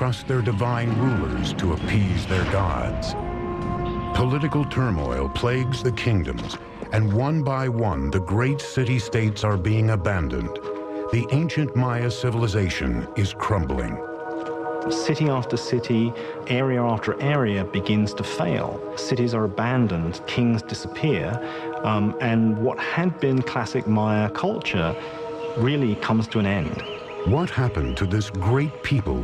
trust their divine rulers to appease their gods. Political turmoil plagues the kingdoms, and one by one, the great city-states are being abandoned. The ancient Maya civilization is crumbling. City after city, area after area begins to fail. Cities are abandoned, kings disappear, and what had been classic Maya culture really comes to an end. What happened to this great people?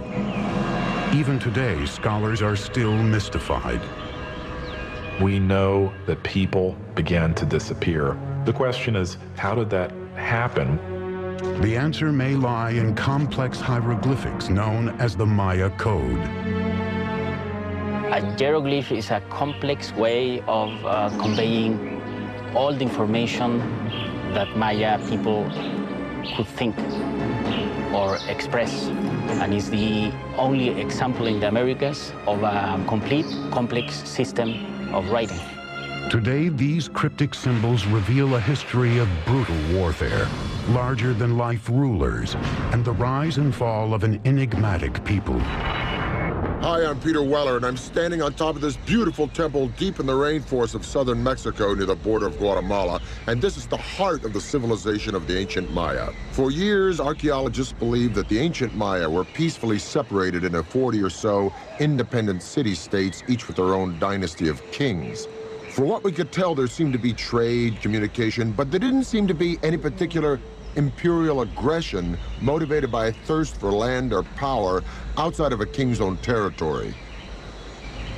Even today, scholars are still mystified. We know that people began to disappear. The question is, how did that happen? The answer may lie in complex hieroglyphics known as the Maya Code. A hieroglyph is a complex way of conveying all the information that Maya people could think or express, and is the only example in the Americas of a complete, complex system of writing. Today, these cryptic symbols reveal a history of brutal warfare, larger-than-life rulers, and the rise and fall of an enigmatic people. Hi, I'm Peter Weller, and I'm standing on top of this beautiful temple deep in the rainforest of southern Mexico near the border of Guatemala, and this is the heart of the civilization of the ancient Maya. For years, archaeologists believed that the ancient Maya were peacefully separated into 40 or so independent city-states, each with their own dynasty of kings. For what we could tell, there seemed to be trade, communication, but there didn't seem to be any particular imperial aggression motivated by a thirst for land or power outside of a king's own territory.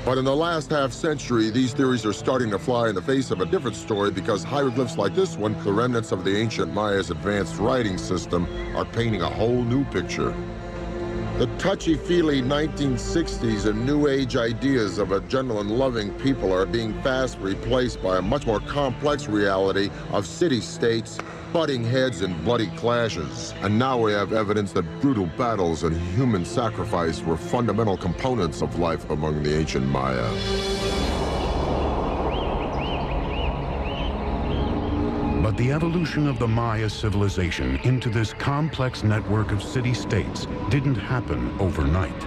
But in the last half-century, these theories are starting to fly in the face of a different story, because hieroglyphs like this one, the remnants of the ancient Maya's advanced writing system, are painting a whole new picture. The touchy-feely 1960s and New Age ideas of a gentle and loving people are being fast replaced by a much more complex reality of city-states, butting heads and bloody clashes. And now we have evidence that brutal battles and human sacrifice were fundamental components of life among the ancient Maya. But the evolution of the Maya civilization into this complex network of city-states didn't happen overnight.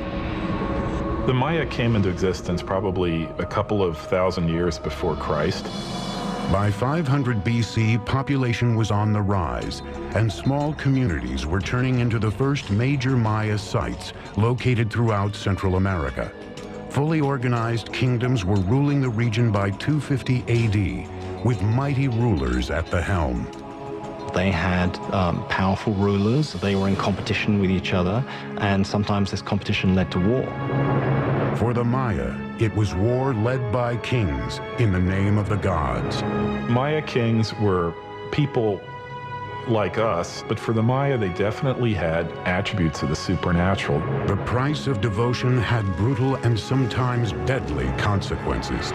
The Maya came into existence probably a couple of thousand years before Christ. By 500 BC, population was on the rise, and small communities were turning into the first major Maya sites located throughout Central America. Fully organized kingdoms were ruling the region by 250 AD, with mighty rulers at the helm. They had powerful rulers. They were in competition with each other, and sometimes this competition led to war. For the Maya, it was war led by kings in the name of the gods. Maya kings were people like us, but for the Maya, they definitely had attributes of the supernatural. The price of devotion had brutal and sometimes deadly consequences.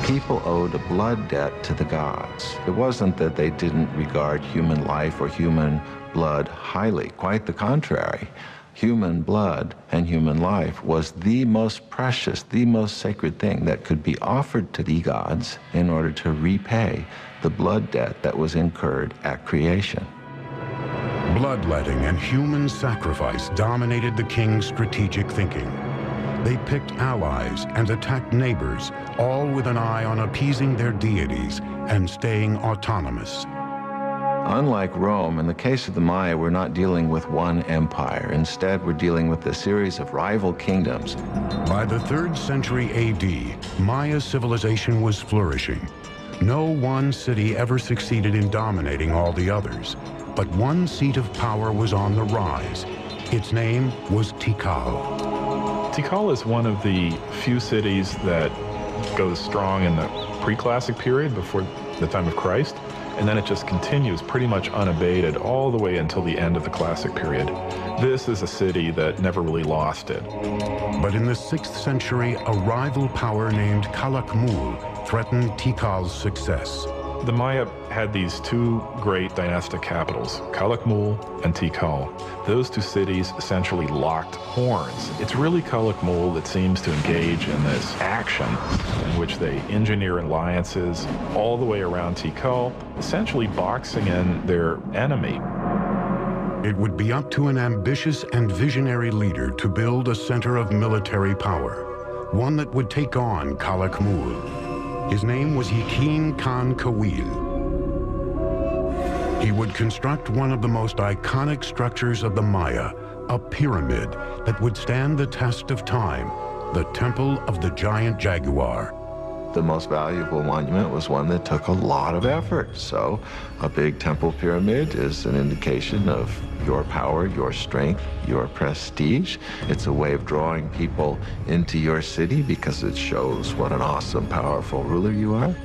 People owed a blood debt to the gods. It wasn't that they didn't regard human life or human blood highly. Quite the contrary. Human blood and human life was the most precious, the most sacred thing that could be offered to the gods in order to repay the blood debt that was incurred at creation. Bloodletting and human sacrifice dominated the king's strategic thinking. They picked allies and attacked neighbors, all with an eye on appeasing their deities and staying autonomous. Unlike Rome, in the case of the Maya, we're not dealing with one empire. Instead, we're dealing with a series of rival kingdoms. By the 3rd century AD, Maya civilization was flourishing. No one city ever succeeded in dominating all the others, but one seat of power was on the rise. Its name was Tikal. Tikal is one of the few cities that goes strong in the pre-classic period before the time of Christ, and then it just continues pretty much unabated all the way until the end of the classic period. This is a city that never really lost it. But in the 6th century, a rival power named Calakmul threatened Tikal's success. The Maya had these two great dynastic capitals, Calakmul and Tikal. Those two cities essentially locked horns. It's really Calakmul that seems to engage in this action in which they engineer alliances all the way around Tikal, essentially boxing in their enemy. It would be up to an ambitious and visionary leader to build a center of military power, one that would take on Calakmul. His name was Yakin Khan Kawil. He would construct one of the most iconic structures of the Maya, a pyramid that would stand the test of time, the Temple of the Giant Jaguar. The most valuable monument was one that took a lot of effort. So a big temple pyramid is an indication of your power, your strength, your prestige. It's a way of drawing people into your city because it shows what an awesome, powerful ruler you are.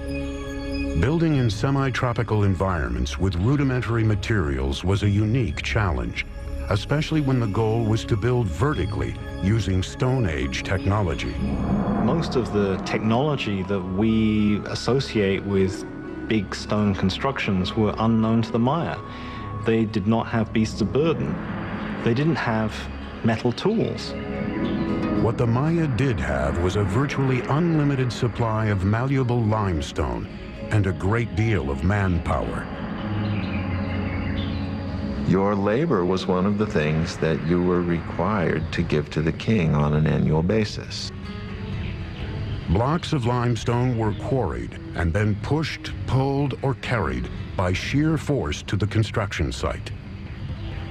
Building in semi-tropical environments with rudimentary materials was a unique challenge, especially when the goal was to build vertically using Stone Age technology. Most of the technology that we associate with big stone constructions were unknown to the Maya. They did not have beasts of burden. They didn't have metal tools. What the Maya did have was a virtually unlimited supply of malleable limestone and a great deal of manpower. Your labor was one of the things that you were required to give to the king on an annual basis. Blocks of limestone were quarried and then pushed, pulled, or carried by sheer force to the construction site.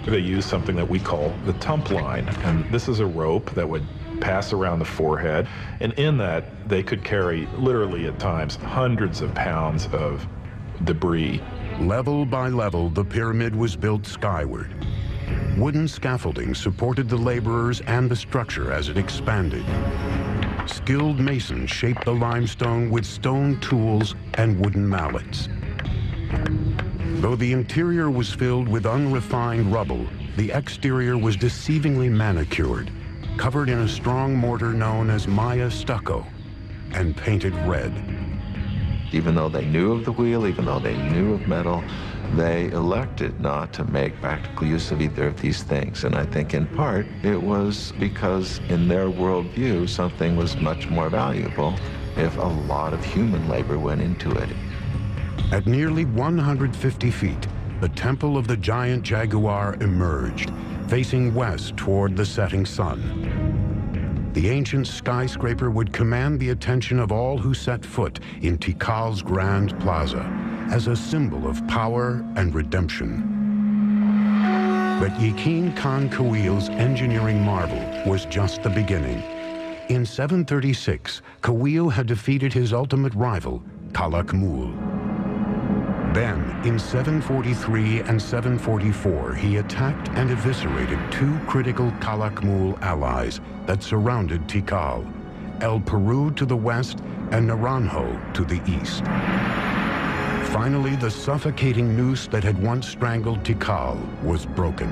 They used something that we call the tump line, and this is a rope that would pass around the forehead, and in that they could carry, literally at times, hundreds of pounds of debris. Level by level, the pyramid was built skyward. Wooden scaffolding supported the laborers and the structure as it expanded. Skilled masons shaped the limestone with stone tools and wooden mallets. Though the interior was filled with unrefined rubble, the exterior was deceivingly manicured, covered in a strong mortar known as Maya stucco, and painted red. Even though they knew of the wheel, even though they knew of metal, they elected not to make practical use of either of these things. And I think in part it was because in their worldview, something was much more valuable if a lot of human labor went into it. At nearly 150 feet, the Temple of the Giant Jaguar emerged, facing west toward the setting sun. The ancient skyscraper would command the attention of all who set foot in Tikal's Grand Plaza as a symbol of power and redemption. But Yakin Khan Kawil's engineering marvel was just the beginning. In 736, Kawil had defeated his ultimate rival, Calakmul. Then, in 743 and 744, he attacked and eviscerated two critical Calakmul allies that surrounded Tikal, El Peru to the west and Naranjo to the east. Finally, the suffocating noose that had once strangled Tikal was broken.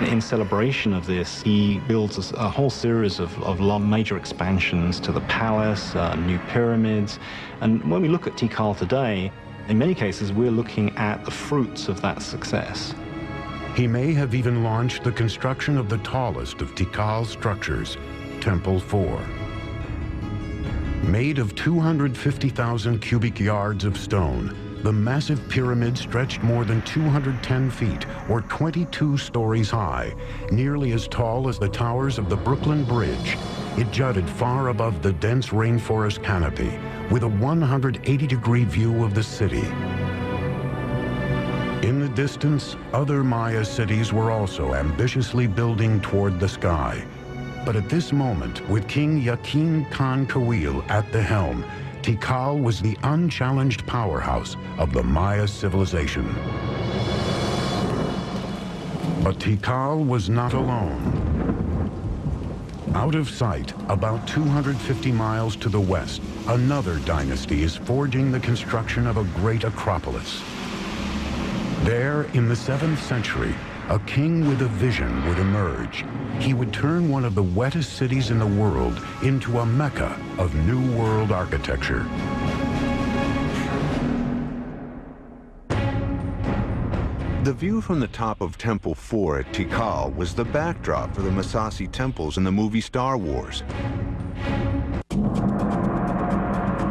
In celebration of this, he builds a whole series of major expansions to the palace, new pyramids. And when we look at Tikal today, in many cases, we're looking at the fruits of that success. He may have even launched the construction of the tallest of Tikal's structures, Temple 4. Made of 250,000 cubic yards of stone, the massive pyramid stretched more than 210 feet, or 22 stories high, nearly as tall as the towers of the Brooklyn Bridge. It jutted far above the dense rainforest canopy, with a 180-degree view of the city. In the distance, other Maya cities were also ambitiously building toward the sky. But at this moment, with King Yakin Khan Kawil at the helm, Tikal was the unchallenged powerhouse of the Maya civilization. But Tikal was not alone. Out of sight, about 250 miles to the west, another dynasty is forging the construction of a great acropolis. There, in the 7th century, a king with a vision would emerge. He would turn one of the wettest cities in the world into a mecca of New World architecture. The view from the top of Temple 4 at Tikal was the backdrop for the Massassi temples in the movie Star Wars.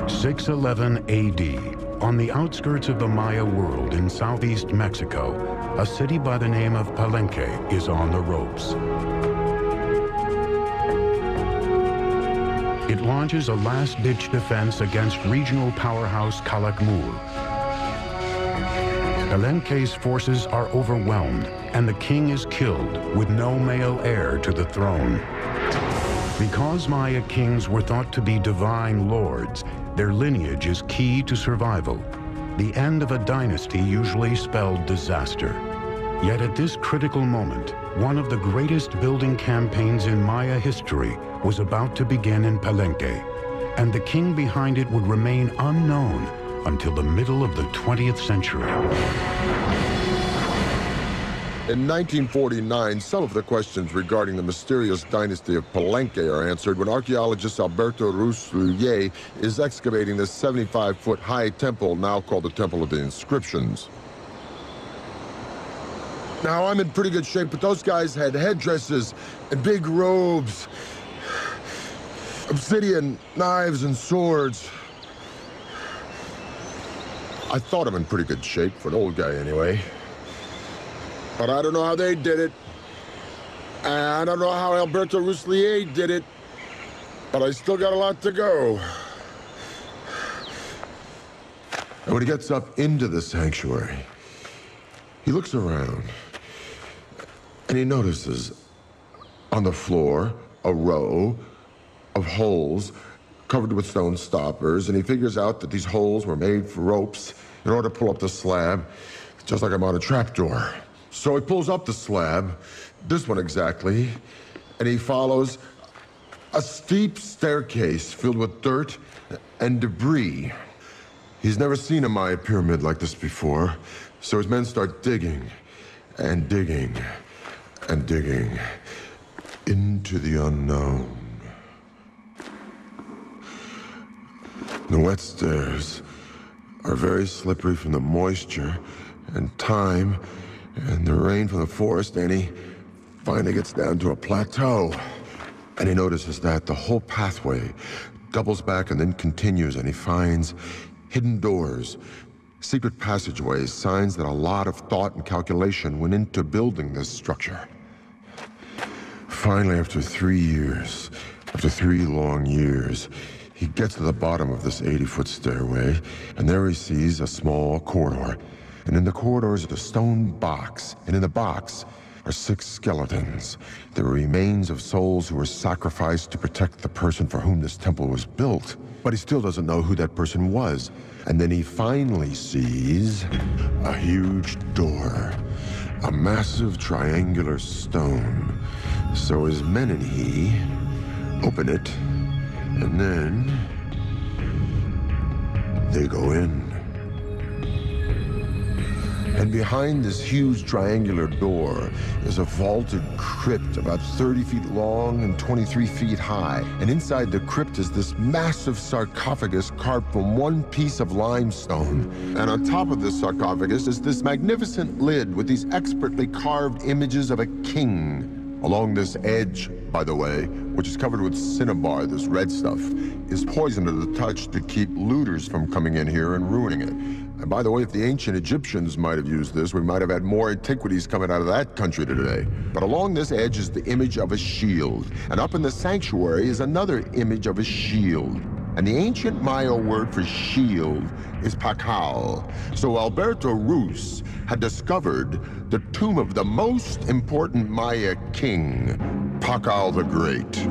611 AD, on the outskirts of the Maya world in southeast Mexico, a city by the name of Palenque is on the ropes. It launches a last-ditch defense against regional powerhouse Calakmul. Palenque's forces are overwhelmed, and the king is killed with no male heir to the throne. Because Maya kings were thought to be divine lords, their lineage is key to survival. The end of a dynasty usually spelled disaster. Yet at this critical moment, one of the greatest building campaigns in Maya history was about to begin in Palenque, and the king behind it would remain unknown until the middle of the 20th century. In 1949, some of the questions regarding the mysterious dynasty of Palenque are answered when archaeologist Alberto Ruslier is excavating this 75-foot-high temple, now called the Temple of the Inscriptions. Now, I'm in pretty good shape, but those guys had headdresses and big robes, obsidian, knives, and swords. I thought I'm in pretty good shape, for an old guy anyway. But I don't know how they did it. And I don't know how Alberto Ruslier did it. But I still got a lot to go. And when he gets up into the sanctuary, he looks around. And he notices on the floor a row of holes covered with stone stoppers, and he figures out that these holes were made for ropes in order to pull up the slab, just like I'm on a trapdoor. So he pulls up the slab, this one exactly, and he follows a steep staircase filled with dirt and debris. He's never seen a Maya pyramid like this before, so his men start digging and digging and digging into the unknown. The wet stairs are very slippery from the moisture and time and the rain from the forest, and he finally gets down to a plateau. And he notices that the whole pathway doubles back and then continues, and he finds hidden doors, secret passageways, signs that a lot of thought and calculation went into building this structure. Finally, after 3 years, after 3 long years, he gets to the bottom of this 80-foot stairway, and there he sees a small corridor. And in the corridor is a stone box, and in the box are 6 skeletons, the remains of souls who were sacrificed to protect the person for whom this temple was built. But he still doesn't know who that person was. And then he finally sees a huge door, a massive triangular stone. So his men and he open it, and then they go in. And behind this huge triangular door is a vaulted crypt about 30 feet long and 23 feet high. And inside the crypt is this massive sarcophagus carved from one piece of limestone. And on top of this sarcophagus is this magnificent lid with these expertly carved images of a king. Along this edge, by the way, which is covered with cinnabar, this red stuff, is poisoned to the touch to keep looters from coming in here and ruining it. And by the way, if the ancient Egyptians might have used this, we might have had more antiquities coming out of that country today. But along this edge is the image of a shield. And up in the sanctuary is another image of a shield. And the ancient Maya word for shield is pakal. So Alberto Rus had discovered the tomb of the most important Maya king, Pakal the Great.